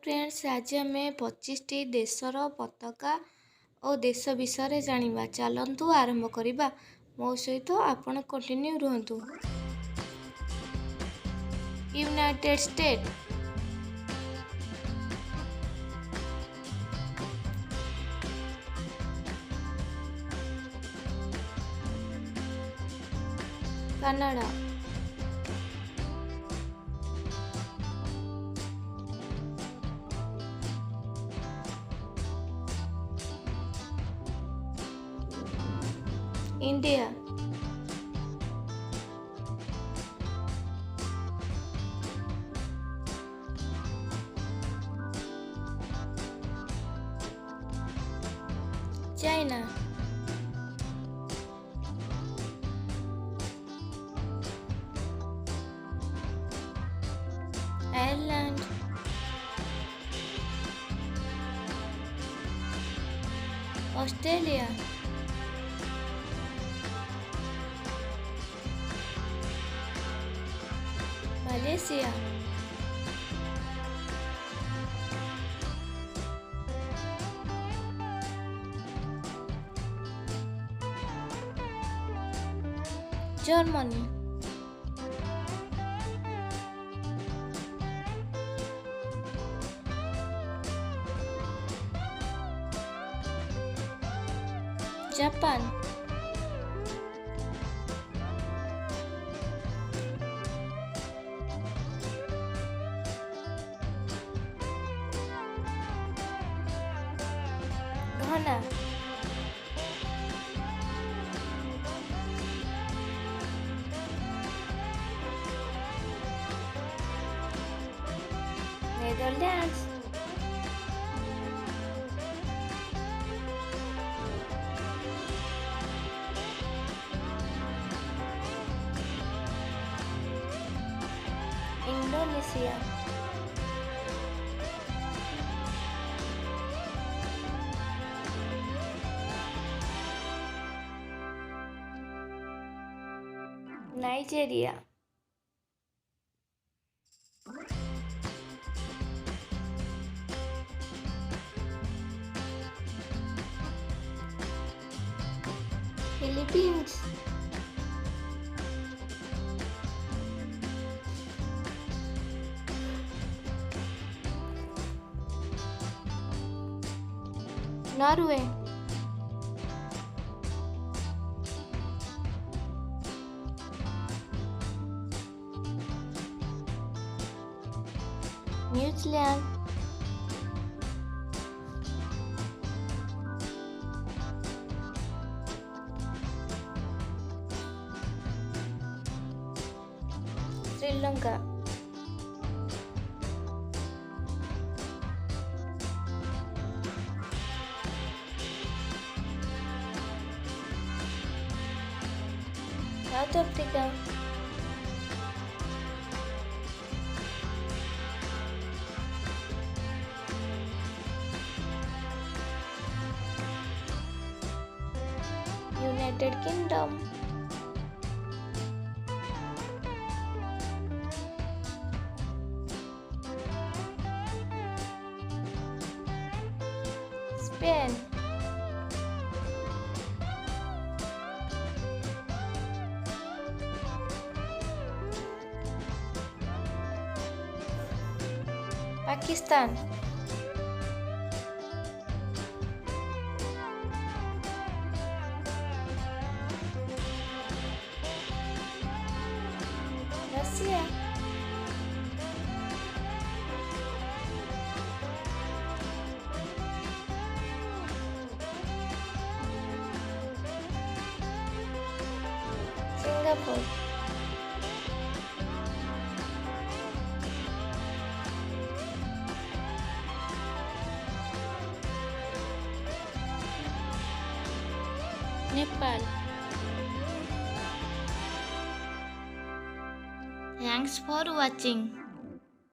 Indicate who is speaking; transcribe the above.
Speaker 1: Friends आज आम 25टी देशर पताका और देश विषय जानिबा। चलतु आरंभ करिबा। मो सहित आपण कंटिन्यू रुहतु। United state, Canada, India, China, Ireland, Australia, Malaysia, Germany, Japan, Ghana, Netherlands, Indonesia, Nigeria, Philippines, Norway, New Zealand, Sri Lanka, South Africa, United Kingdom, Spain, Pakistan, Russia, Singapore, Nepal. Thanks for watching.